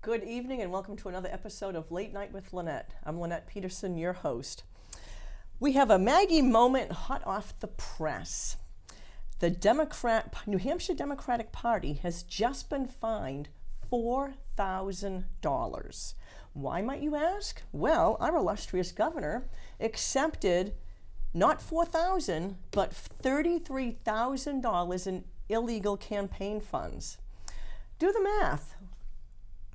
Good evening and welcome to another episode of Late Night with Lynette. I'm Lynette Peterson, your host. We have a Maggie moment hot off the press. The New Hampshire Democratic Party has just been fined $4,000. Why, might you ask? Well, our illustrious governor accepted not $4,000, but $33,000 in illegal campaign funds. Do the math.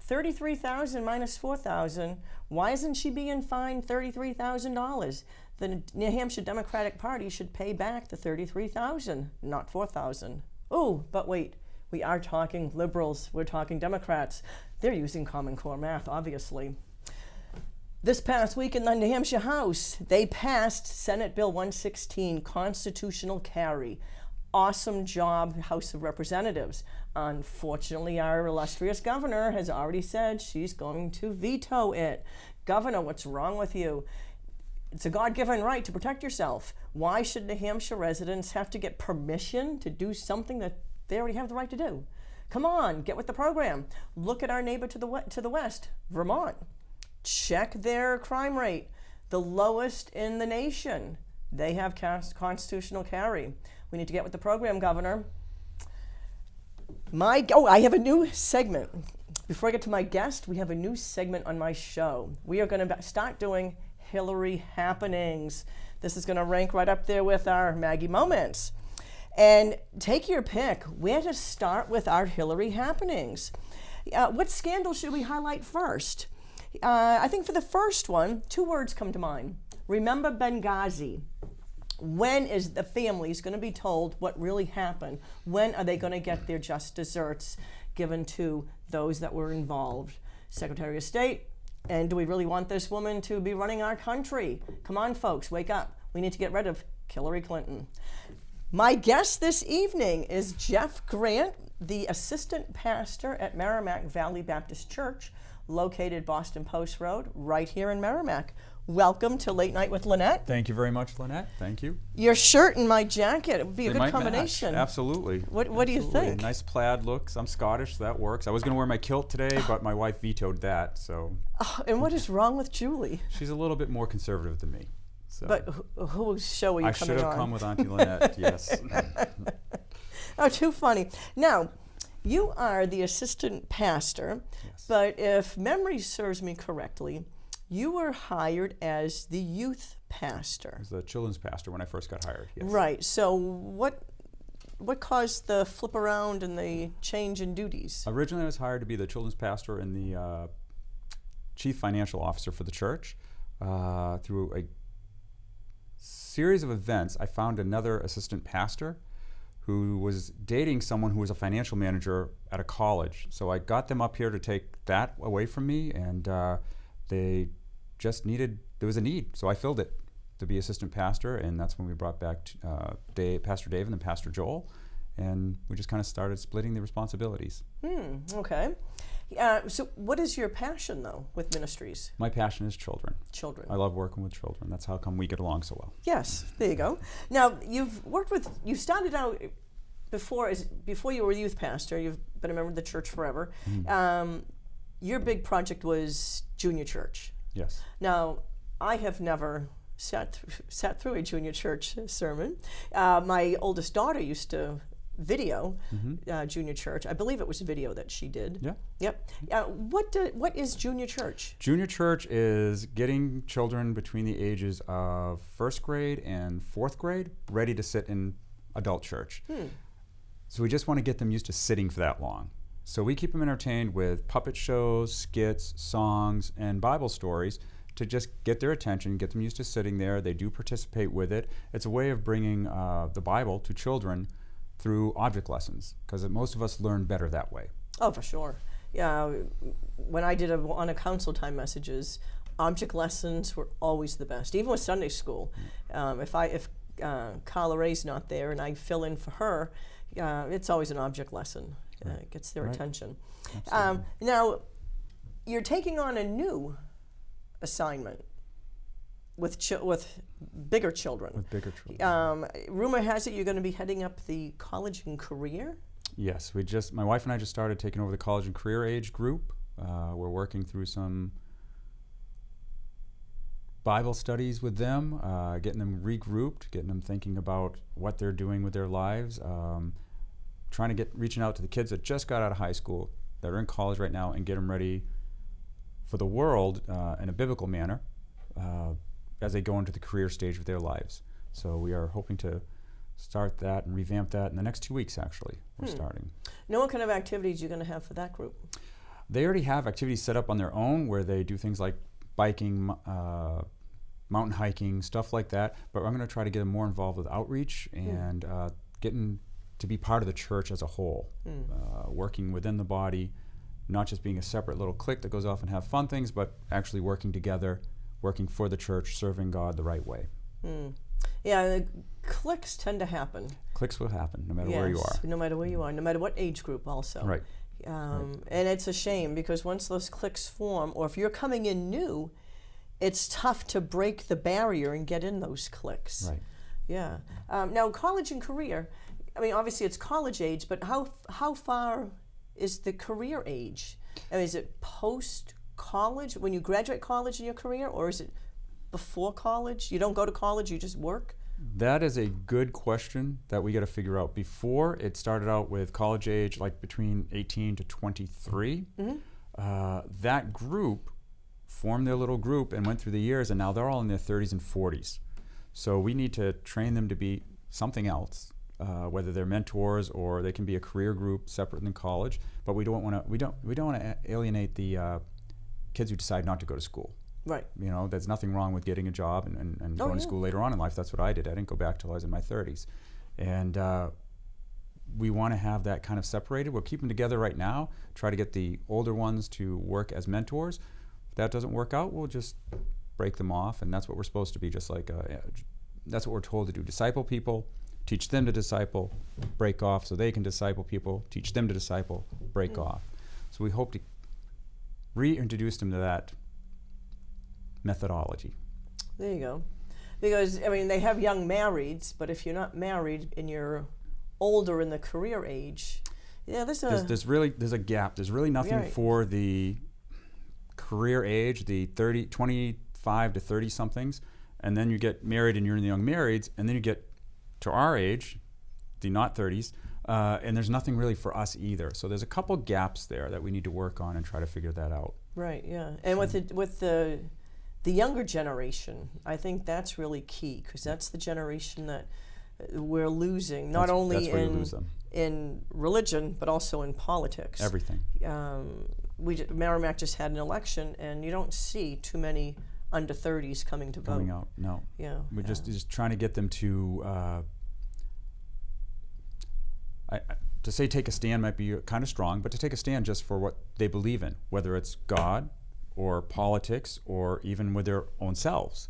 33,000 minus 4,000. Why isn't she being fined $33,000? The New Hampshire Democratic Party should pay back the $33,000, not $4,000. Oh, but wait, we are talking liberals. We're talking Democrats. They're using Common Core math, obviously. This past week in the New Hampshire House, they passed Senate Bill 116, constitutional carry. Awesome job, House of Representatives. Unfortunately, our illustrious governor has already said she's going to veto it. Governor, what's wrong with you? It's a God-given right to protect yourself. Why should New Hampshire residents have to get permission to do something that they already have the right to do? Come on, get with the program. Look at our neighbor to the west, Vermont. Check their crime rate, the lowest in the nation. They have constitutional carry. We need to get with the program, Governor. I have a new segment. Before I get to my guest, we have a new segment on my show. We are going to start doing Hillary happenings. This is going to rank right up there with our Maggie moments. And take your pick. Where to start with our Hillary happenings? What scandal should we highlight first? I think for the first one, two words come to mind. Remember Benghazi. When is the families going to be told what really happened? When are they going to get their just desserts given to those that were involved? Secretary of State, and do we really want this woman to be running our country? Come on, folks, wake up. We need to get rid of Hillary Clinton. My guest this evening is Jeff Grant, the assistant pastor at Merrimack Valley Baptist Church, located Boston Post Road, right here in Merrimack. Welcome to Late Night with Lynette. Thank you very much, Lynette. Thank you. Your shirt and my jacket, it would be a good combination. Match. Absolutely. What do you think? Nice plaid looks. I'm Scottish, so that works. I was going to wear my kilt today, but my wife vetoed that. So. Oh, and what is wrong with Julie? She's a little bit more conservative than me. So. But whose show are you coming on? I should have come with Auntie Lynette, yes. Oh, too funny. Now, you are the assistant pastor, yes. But if memory serves me correctly, you were hired as the youth pastor. As the children's pastor when I first got hired, yes. Right. So what caused the flip around and the change in duties? Originally, I was hired to be the children's pastor and the chief financial officer for the church. Through a series of events, I found another assistant pastor who was dating someone who was a financial manager at a college. So I got them up here to take that away from me, and they just there was a need, so I filled it to be assistant pastor, and that's when we brought back Pastor Dave and then Pastor Joel, and we just kind of started splitting the responsibilities. Okay. So what is your passion, though, with ministries? My passion is children. Children. I love working with children. That's how come we get along so well. Yes, there you go. Now, you started out before you were a youth pastor. You've been a member of the church forever. Mm-hmm. Your big project was junior church. Yes. Now, I have never sat through a junior church sermon. My oldest daughter used to video junior church. I believe it was video that she did. Yeah. Yep. What is junior church? Junior church is getting children between the ages of first grade and fourth grade ready to sit in adult church. So we just want to get them used to sitting for that long. So we keep them entertained with puppet shows, skits, songs, and Bible stories to just get their attention, get them used to sitting there. They do participate with it. It's a way of bringing the Bible to children through object lessons, because most of us learn better that way. Oh, for sure. Yeah, when I did on a council time messages, object lessons were always the best, even with Sunday school. If Carla Ray's not there and I fill in for her, it's always an object lesson. It gets their attention. Now, you're taking on a new assignment with bigger children. With bigger children. Rumor has it you're going to be heading up the college and career. Yes, my wife and I just started taking over the college and career age group. We're working through some Bible studies with them, getting them regrouped, getting them thinking about what they're doing with their lives, reaching out to the kids that just got out of high school, that are in college right now, and get them ready for the world in a biblical manner as they go into the career stage of their lives. So we are hoping to start that and revamp that in the next 2 weeks, actually. We're starting. Know what kind of activities you're going to have for that group? They already have activities set up on their own where they do things like biking, mountain hiking, stuff like that. But I'm going to try to get them more involved with outreach and getting to be part of the church as a whole, working within the body, not just being a separate little clique that goes off and have fun things, but actually working together, working for the church, serving God the right way. Yeah, cliques tend to happen. Cliques will happen no matter where you are. No matter where you are, no matter what age group also. Right. And it's a shame because once those cliques form, or if you're coming in new, it's tough to break the barrier and get in those cliques. Right. Yeah. Now, college and career, I mean, obviously it's college age, but how far is the career age? I mean, is it post-college, when you graduate college in your career, or is it before college? You don't go to college, you just work? That is a good question that we got to figure out. Before, it started out with college age, like between 18 to 23. That group formed their little group and went through the years, and now they're all in their 30s and 40s. So we need to train them to be something else, whether they're mentors or they can be a career group separate than college. But we don't want to alienate the kids who decide not to go to school. Right. You know, there's nothing wrong with getting a job and going to school later on in life. That's what I did. I didn't go back till I was in my 30s. And we want to have that kind of separated. We'll keep them together right now, try to get the older ones to work as mentors. If that doesn't work out, we'll just break them off, and that's what we're supposed to be, just like, that's what we're told to do. Disciple people, teach them to disciple, break off so they can disciple people, teach them to disciple, break off. So we hope to reintroduce them to that methodology. There you go. Because, I mean, they have young marrieds, but if you're not married and you're older in the career age, there's a gap. There's really nothing for the career age, the 25 to 30 somethings, and then you get married and you're in the young marrieds, and then you get to our age, the not 30s, and there's nothing really for us either. So there's a couple gaps there that we need to work on and try to figure that out. Right. Yeah. And with the younger generation, I think that's really key, because that's the generation that we're losing, not only in religion, but also in politics. Everything. Merrimack just had an election, and you don't see too many under 30s coming to vote. Coming out, no. Yeah. We're just trying to get them to say take a stand might be kind of strong, but to take a stand just for what they believe in, whether it's God or politics or even with their own selves.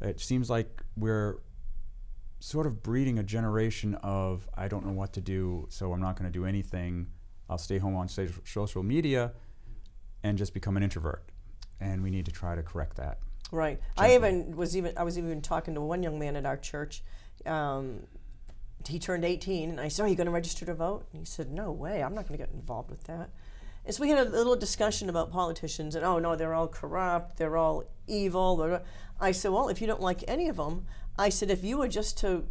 It seems like we're sort of breeding a generation of, I don't know what to do, so I'm not going to do anything. I'll stay home on social media and just become an introvert. And we need to try to correct that. Right. I was even talking to one young man at our church. He turned 18, and I said, "Are you going to register to vote?" And he said, "No way, I'm not going to get involved with that." And so we had a little discussion about politicians, and, oh no, they're all corrupt, they're all evil. I said, well, if you don't like any of them, I said, if you were just to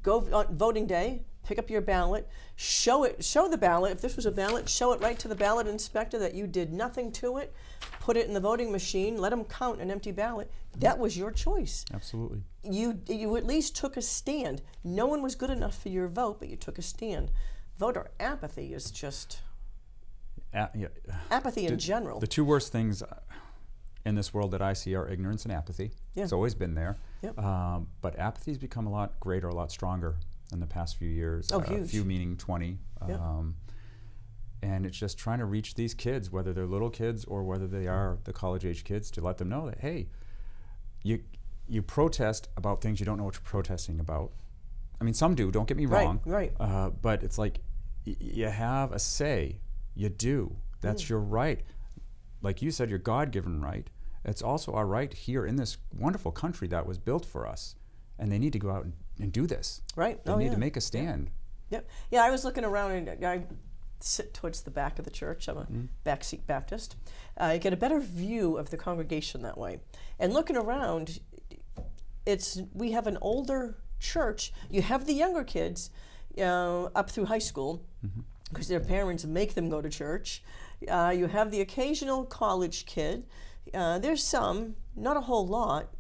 go on voting day, pick up your ballot, show the ballot, if this was a ballot, show it right to the ballot inspector that you did nothing to it, put it in the voting machine, let them count an empty ballot. That was your choice. Absolutely. You at least took a stand. No one was good enough for your vote, but you took a stand. Voter apathy is just... apathy in general. The two worst things in this world that I see are ignorance and apathy. Yeah. It's always been there. Yep. But apathy's become a lot greater, a lot stronger in the past few years. Oh, huge. Few meaning 20. Yep. And it's just trying to reach these kids, whether they're little kids or whether they are the college-age kids, to let them know that, hey, you protest about things you don't know what you're protesting about. I mean, some do, don't get me wrong. Right. But it's like, you have a say. You do. That's your right. like you said, your God-given right. It's also our right here in this wonderful country that was built for us. And they need to go out and do this. Right. They need to make a stand. Yep. Yeah, I was looking around, and I sit towards the back of the church. I'm a backseat Baptist. I get a better view of the congregation that way. And looking around, we have an older church. You have the younger kids up through high school because their parents make them go to church. You have the occasional college kid. There's some, not a whole lot.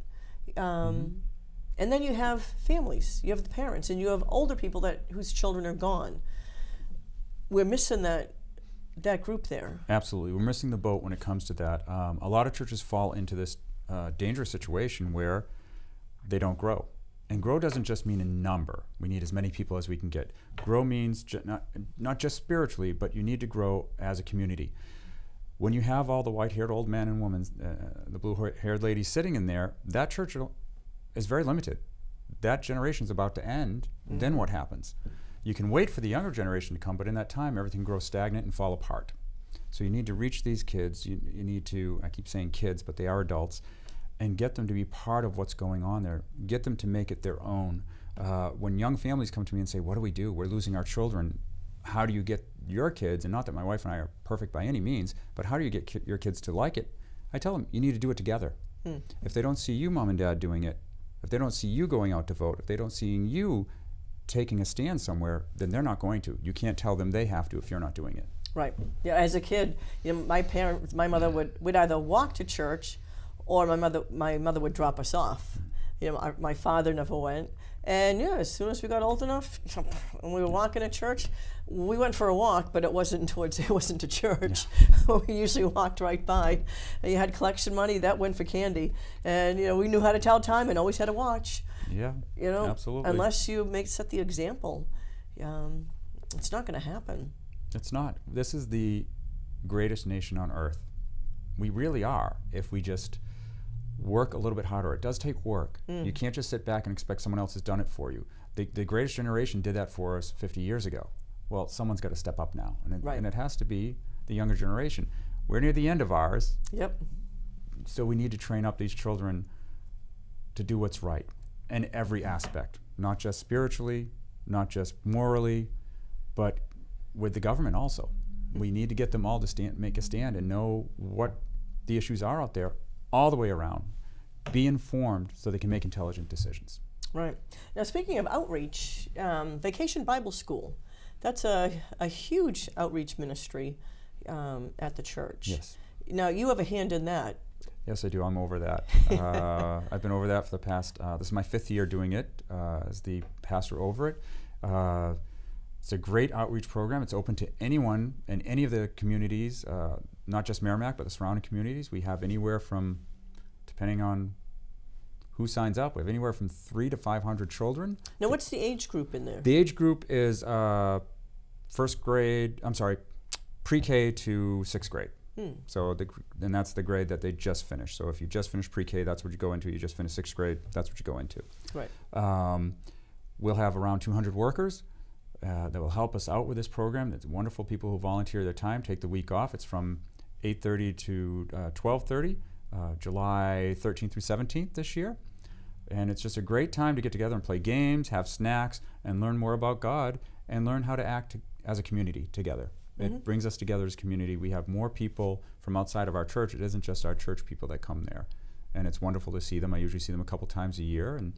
And then you have families. You have the parents, and you have older people whose children are gone. We're missing that group there. Absolutely. We're missing the boat when it comes to that. A lot of churches fall into this dangerous situation where they don't grow. And grow doesn't just mean in number. We need as many people as we can get. Grow means not just spiritually, but you need to grow as a community. When you have all the white-haired old men and women, the blue-haired ladies sitting in there, that church is very limited. That generation's about to end. Then what happens? You can wait for the younger generation to come, but in that time, everything grows stagnant and fall apart. So you need to reach these kids. You need to, I keep saying kids, but they are adults, and get them to be part of what's going on there. Get them to make it their own. When young families come to me and say, what do we do? We're losing our children. How do you get your kids, and not that my wife and I are perfect by any means, but how do you get your kids to like it? I tell them, you need to do it together. If they don't see you, mom and dad, doing it, if they don't see you going out to vote, if they don't see you taking a stand somewhere, then they're not going to. You can't tell them they have to if you're not doing it. Right. Yeah. As a kid, my mother would either walk to church, or my mother would drop us off. My father never went. And as soon as we got old enough, when we were walking to church, we went for a walk, but it wasn't to church. Yeah. We usually walked right by. And you had collection money, that went for candy. And we knew how to tell time and always had a watch. Yeah. Absolutely. Unless you set the example, it's not going to happen. It's not. This is the greatest nation on earth. We really are, if we just work a little bit harder. It does take work. You can't just sit back and expect someone else has done it for you. The greatest generation did that for us 50 years ago. Well, someone's got to step up now, and it has to be the younger generation. We're near the end of ours. Yep. So we need to train up these children to do what's right in every aspect, not just spiritually, not just morally, but with the government also. We need to get them all to make a stand and know what the issues are out there all the way around. Be informed so they can make intelligent decisions. Right. Now, speaking of outreach, Vacation Bible School, that's a huge outreach ministry at the church. Yes. Now, you have a hand in that. Yes, I do. I'm over that. I've been over that for the past, this is my 5th year doing it as the pastor over it. It's a great outreach program. It's open to anyone in any of the communities, not just Merrimack, but the surrounding communities. We have anywhere from, depending on who signs up, we have anywhere from 300 to 500 children. Now, what's the age group in there? The age group is pre-K to 6th grade. So and that's the grade that they just finished. So if you just finished pre-K, that's what you go into. You just finished 6th grade, that's what you go into. Right. We'll have around 200 workers that will help us out with this program. It's wonderful people who volunteer their time, take the week off. It's from 8:30 to 12:30, July 13th through 17th this year. And it's just a great time to get together and play games, have snacks, and learn more about God, and learn how to act as a community together. It brings us together as a community. We have more people from outside of our church. It isn't just our church people that come there. And it's wonderful to see them. I usually see them a couple times a year, and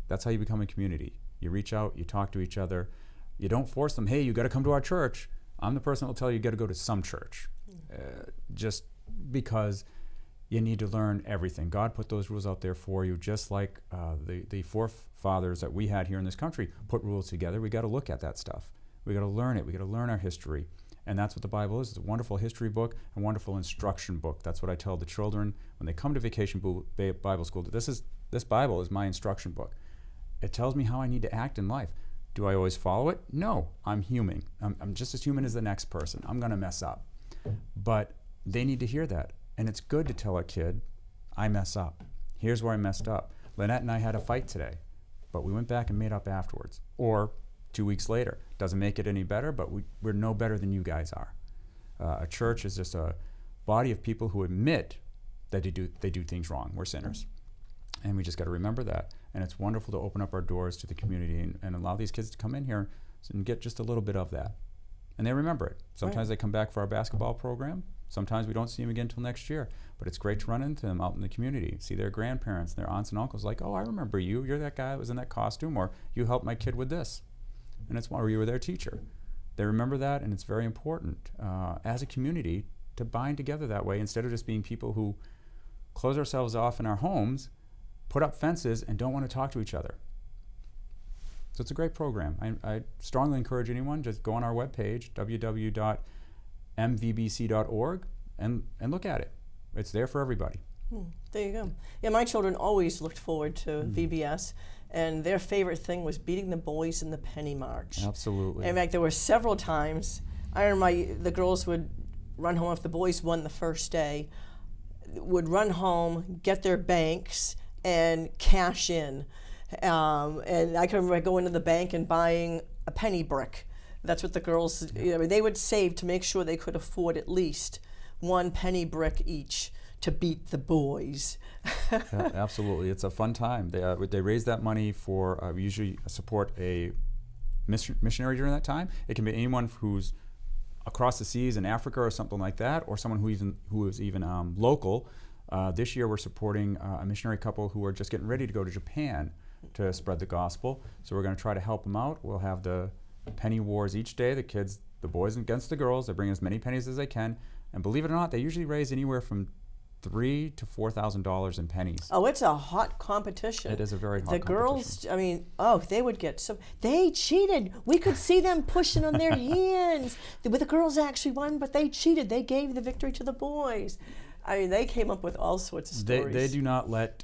that's how you become a community. You reach out, you talk to each other. You don't force them, hey, you got to come to our church. I'm the person that will tell you got to go to some church. Just because you need to learn everything. God put those rules out there for you, just like the forefathers that we had here in this country put rules together. We got to look at that stuff. We got to learn it. We got to learn our history. And that's what the Bible is. It's a wonderful history book, a wonderful instruction book. That's what I tell the children when they come to Vacation Bible School. This Bible is my instruction book. It tells me how I need to act in life. Do I always follow it? No, I'm human. I'm just as human as the next person. I'm going to mess up. But they need to hear that. And it's good to tell a kid, I mess up. Here's where I messed up. Lynette and I had a fight today, but we went back and made up afterwards. Or 2 weeks later. Doesn't make it any better, but we're no better than you guys are. A church is just a body of people who admit that they do things wrong. We're sinners. And we just got to remember that. And it's wonderful to open up our doors to the community and allow these kids to come in here and get just a little bit of that. And they remember it. Sometimes they come back for our basketball program. Sometimes we don't see them again until next year. But it's great to run into them out in the community, see their grandparents, their aunts and uncles like, oh, I remember you. You're that guy that was in that costume, or you helped my kid with this. And it's why you were their teacher. They remember that, and it's very important as a community to bind together that way instead of just being people who close ourselves off in our homes, put up fences, and don't want to talk to each other. So it's a great program. I strongly encourage anyone, just go on our webpage, www.mvbc.org, and look at it. It's there for everybody. There you go. Yeah, my children always looked forward to VBS, and their favorite thing was beating the boys in the penny march. Absolutely. In fact, there were several times, I remember the girls would run home if the boys won the first day, would run home, get their banks, and cash in. And I can remember going to the bank and buying a penny brick. That's what the girls, they would save to make sure they could afford at least one penny brick each to beat the boys. Yeah, absolutely. It's a fun time. They raise that money for, we usually support a missionary during that time. It can be anyone who's across the seas in Africa or something like that, or someone who is even local. This year we're supporting a missionary couple who are just getting ready to go to Japan to spread the gospel. So we're going to try to help them out. We'll have the penny wars each day. The boys against the girls. They bring as many pennies as they can. And believe it or not, they usually raise anywhere from $3,000 to $4,000 in pennies. Oh, it's a hot competition. It is a very hot competition. The girls, they would get they cheated. We could see them pushing on their hands. The girls actually won, but they cheated. They gave the victory to the boys. They came up with all sorts of stories. They do not let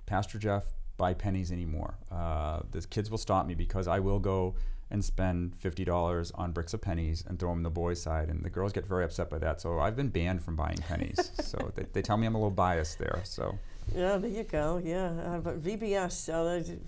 Pastor Jeff buy pennies anymore. The kids will stop me because I will go and spend $50 on bricks of pennies and throw them on the boys' side, and the girls get very upset by that. So I've been banned from buying pennies. So they tell me I'm a little biased there. So yeah, there you go. Yeah, but VBS,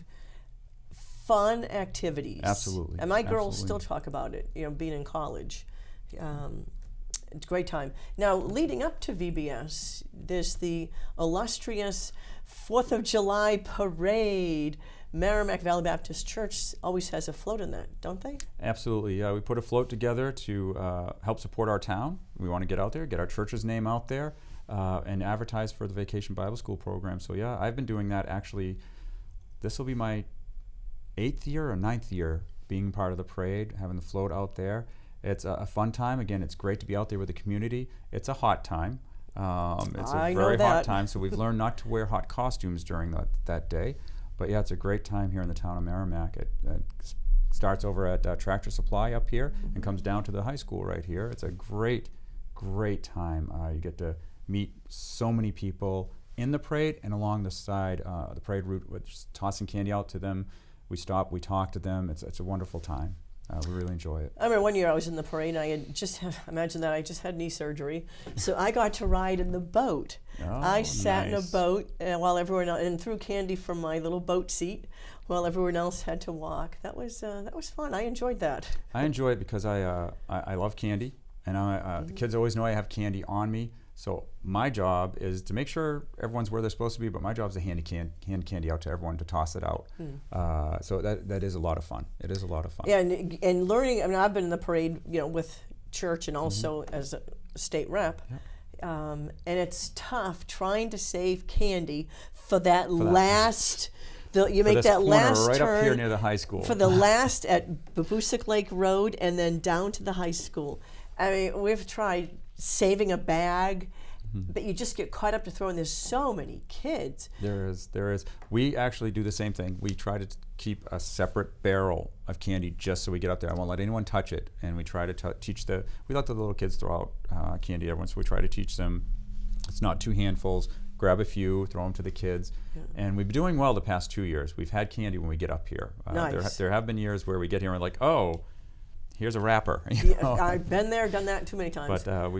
fun activities. Absolutely. And my girls still talk about it. Being in college, it's a great time. Now, leading up to VBS, there's the illustrious 4th of July parade. Merrimack Valley Baptist Church always has a float in that, don't they? Absolutely. Yeah, we put a float together to help support our town. We want to get out there, get our church's name out there, and advertise for the Vacation Bible School program. So yeah, I've been doing that actually. This will be my 8th year or 9th year being part of the parade, having the float out there. It's a fun time. Again, it's great to be out there with the community. It's a hot time. It's a very hot time, so we've learned not to wear hot costumes during that day. But yeah, it's a great time here in the town of Merrimack. It starts over at Tractor Supply up here and comes down to the high school right here. It's a great, great time. You get to meet so many people in the parade and along the side, the parade route, tossing candy out to them. We stop, we talk to them. It's a wonderful time. We really enjoy it. I remember one year I was in the parade and I had imagine that I just had knee surgery. So I got to ride in the boat. Oh, I sat in a nice. boat while everyone else, and threw candy from my little boat seat while everyone else had to walk. That was fun. I enjoyed that. I enjoy it because I love candy, and the kids always know I have candy on me. So my job is to make sure everyone's where they're supposed to be, but my job is to hand candy out to everyone to toss it out. So that is a lot of fun. It is a lot of fun. Yeah, and learning. I've been in the parade, with church and also as a state rep. Yep. And it's tough trying to save candy for that last. You make that last right turn up here near the high school. For the last at Babusick Lake Road and then down to the high school. I mean, we've tried saving a bag, but you just get caught up to throwing. There's so many kids. There is. We actually do the same thing. We try to keep a separate barrel of candy just so we get up there. I won't let anyone touch it, and we try to we let the little kids throw out candy every once, so we try to teach them it's not 2 handfuls. Grab a few, throw them to the kids, and we've been doing well the past 2 years. We've had candy when we get up here. Nice. There have been years where we get here and we're like, oh, here's a wrapper. I've been there, done that too many times. But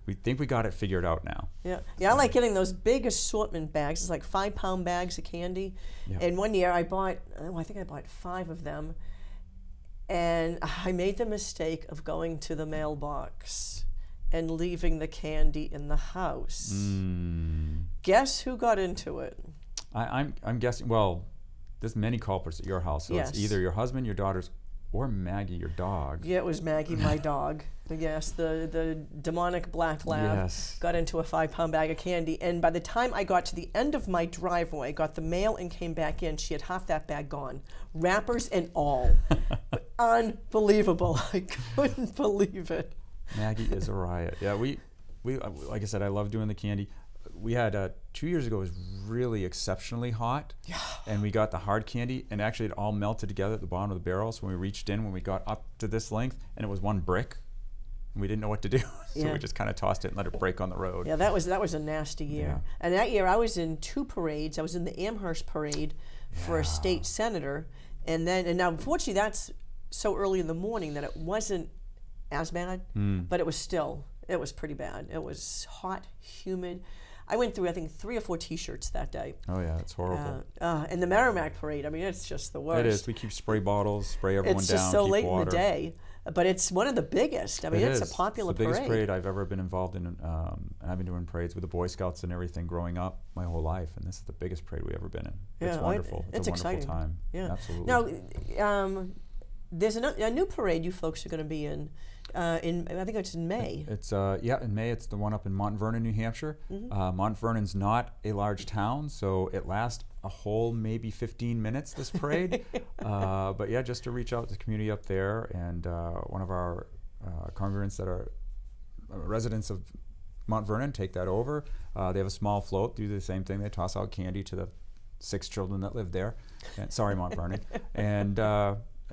we think we got it figured out now. Yeah. I like getting those big assortment bags. It's like 5-pound bags of candy. Yep. And one year I bought 5 of them, and I made the mistake of going to the mailbox and leaving the candy in the house. Guess who got into it? I'm guessing. Well, there's many culprits at your house, so Yes. it's either your husband, your daughters, or Maggie, your dog. Yeah, it was Maggie, my dog. Yes, the demonic black lab Yes. got into a 5-pound bag of candy, and by the time I got to the end of my driveway, got the mail and came back in, she had half that bag gone, wrappers and all. Unbelievable! I couldn't believe it. Maggie is a riot. Yeah, we like I said, I love doing the candy. We had 2 years ago, it was really exceptionally hot, and we got the hard candy, and actually it all melted together at the bottom of the barrel. So when we reached in, when we got up to this length, and it was one brick, and we didn't know what to do, so we just kind of tossed it and let it break on the road. Yeah, that was a nasty year. Yeah. And that year I was in 2 parades. I was in the Amherst parade for a state senator, and now unfortunately that's so early in the morning that it wasn't as bad, but it was pretty bad. It was hot, humid. I went through, I think, 3 or 4 T-shirts that day. Oh yeah, it's horrible. And the Merrimack parade, I mean, it's just the worst. It is. We keep spray bottles, spray everyone down, It's just so keep late water. in the day, but it's one of the biggest. I mean, it's a popular It's the biggest parade. parade I've ever been involved in, and I've been doing parades with the Boy Scouts and everything growing up my whole life, and this is the biggest parade we've ever been in. It's wonderful. It's a exciting. wonderful time. Yeah. Absolutely. Now, there's a new parade you folks are going to be in I think it's in May. It's in May. It's the one up in Mount Vernon, New Hampshire. Mount Vernon's not a large town, so it lasts a whole maybe 15 minutes, this parade. But yeah, just to reach out to the community up there, and one of our congregants that are residents of Mount Vernon take that over. They have a small float, do the same thing. They toss out candy to the 6 children that live there. And, sorry, Mount Vernon. And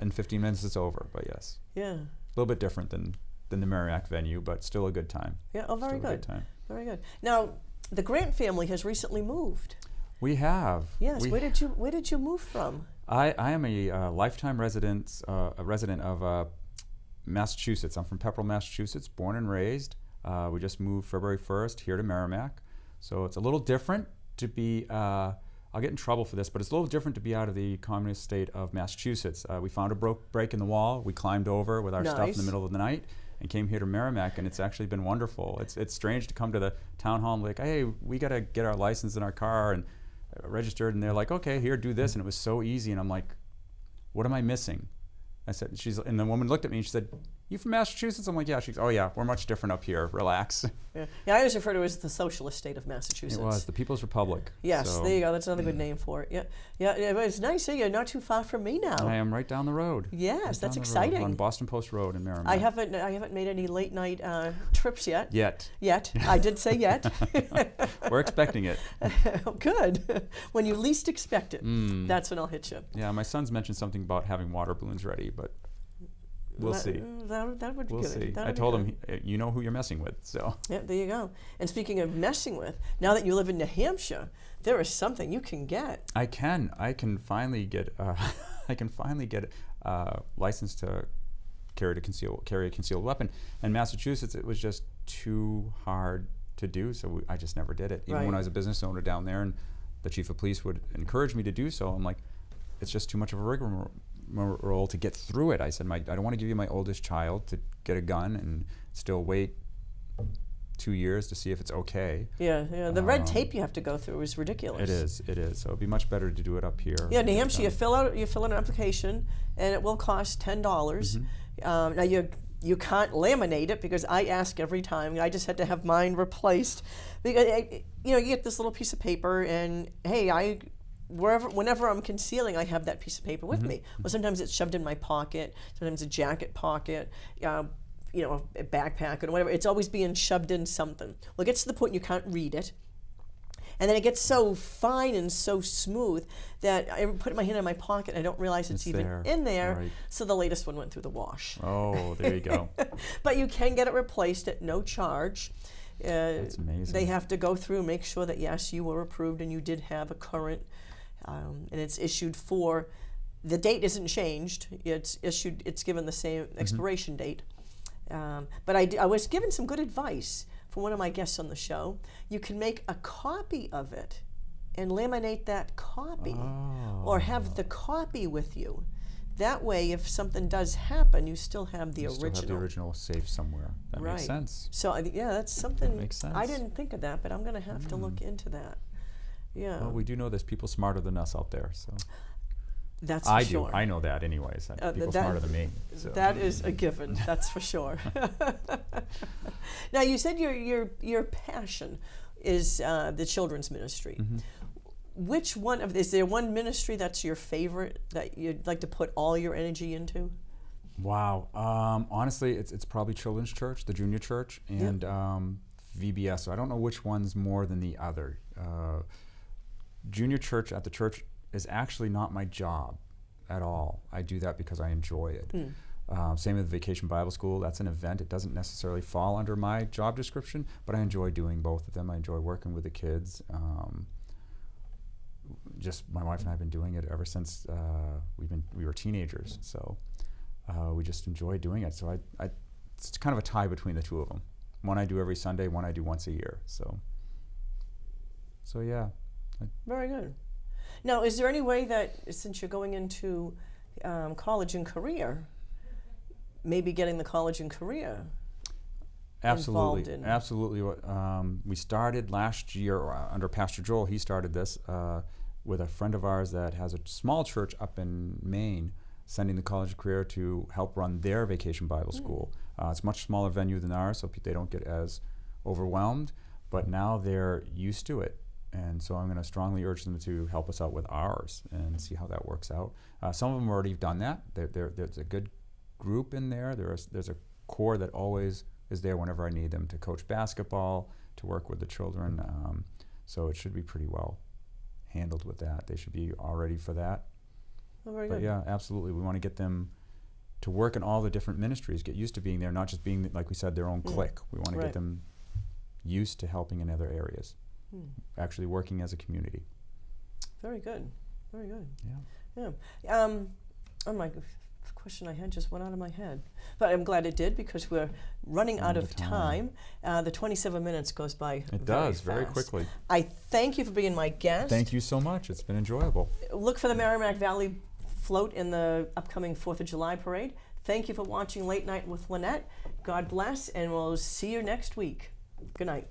in 15 minutes it's over, but yes. Yeah. A little bit different than the Merrimack venue, but still a good time. Yeah, oh, very Still a good. good time. Very good. Now, the Grant family has recently moved. We have. Yes. Where did you move from? I am a lifetime resident of Massachusetts. I'm from Pepperell, Massachusetts, born and raised. We just moved February 1st here to Merrimack. So it's a little different to be, I'll get in trouble for this, but it's a little different to be out of the communist state of Massachusetts. We found a break in the wall. We climbed over with our stuff in the middle of the night and came here to Merrimack, and it's actually been wonderful. It's strange to come to the town hall and be like, hey, we got to get our license in our car and registered, and they're like, okay, here, do this, and it was so easy, and I'm like, what am I missing? I said, and the woman looked at me and she said, you from Massachusetts? I'm like, yeah. She's, oh yeah, we're much different up here, relax. Yeah, I always refer to it as the socialist state of Massachusetts. It was, the People's Republic. Yes, so, there you go, that's another good name for it. Yeah, it's nice, you're not too far from me now. I am right down the road. Yes, right that's down exciting. On Boston Post Road in Merrimack. I haven't made any late night trips yet. Yet. I did say yet. We're expecting it. Good. When you least expect it, that's when I'll hit you. Yeah, my son's mentioned something about having water balloons ready, but we'll see. That would be we'll good. see. That I would be told good. him, you know who you're messing with, so. Yeah, there you go. And speaking of messing with, now that you live in New Hampshire, there is something you can get. I can finally get license to carry a concealed weapon. In Massachusetts, it was just too hard to do, so I just never did it. Even when I was a business owner down there, and the chief of police would encourage me to do so, I'm like, it's just too much of a rigmarole to get through it. I said, I don't want to give you my oldest child to get a gun and still wait 2 years to see if it's okay. Yeah. The red tape you have to go through is ridiculous. It is. So it'd be much better to do it up here. Yeah, New Hampshire, you fill out an application, and it will cost $10. Now you can't laminate it because I ask every time. I just had to have mine replaced. Because you get this little piece of paper, and hey, whenever I'm concealing, I have that piece of paper with me. Well, sometimes it's shoved in my pocket, sometimes a jacket pocket, a backpack or whatever. It's always being shoved in something. Well, it gets to the point you can't read it. And then it gets so fine and so smooth that I put my hand in my pocket and I don't realize it's even in there. Right. So the latest one went through the wash. Oh, there you go. But you can get it replaced at no charge. That's amazing. They have to go through and make sure that, yes, you were approved and you did have a current, and it's issued for, the date isn't changed. It's given the same expiration date. But I was given some good advice from one of my guests on the show. You can make a copy of it and laminate that copy, or have the copy with you. that way, if something does happen, you still have the You original. still have the original safe somewhere. That Right. makes sense. So yeah, that's something. Makes sense. I didn't think of that, but I'm going to have to look into that. Yeah. Well, we do know there's people smarter than us out there, so. That's for I sure. do. I know that anyways. People smarter than me. So. That is a given. That's for sure. Now, you said your passion is the children's ministry. Mm-hmm. Which one is there one ministry that's your favorite that you'd like to put all your energy into? Wow. Honestly, it's probably Children's Church, the junior church, and VBS. So I don't know which one's more than the other. Junior church at the church is actually not my job at all. I do that because I enjoy it. Same with Vacation Bible School. That's an event. It doesn't necessarily fall under my job description, but I enjoy doing both of them. I enjoy working with the kids. Just my wife and I have been doing it ever since we were teenagers. So we just enjoy doing it. So it's kind of a tie between the two of them. One I do every Sunday, one I do once a year. So yeah. Very good. Now, is there any way that, since you're going into college and career, maybe getting the college and career involved in? Absolutely. We started last year under Pastor Joel. He started this with a friend of ours that has a small church up in Maine, sending the college and career to help run their Vacation Bible School. It's a much smaller venue than ours, so they don't get as overwhelmed, but now they're used to it. And so I'm going to strongly urge them to help us out with ours and see how that works out. Some of them already have done that. There's a good group in there. There's a core that always is there whenever I need them to coach basketball, to work with the children. So it should be pretty well handled with that. They should be all ready for that. Oh, very But good. yeah, absolutely. We want to get them to work in all the different ministries, get used to being there, not just being, like we said, their own clique. We want to Right. get them used to helping in other areas, actually working as a community. Very good. Very good. Yeah. Yeah. Oh my, the question I had just went out of my head. But I'm glad it did, because we're running out of time. The 27 minutes goes by It does, very fast. quickly. I thank you for being my guest. Thank you so much. It's been enjoyable. Look for the Merrimack Valley float in the upcoming 4th of July parade. Thank you for watching Late Night with Lynette. God bless, and we'll see you next week. Good night.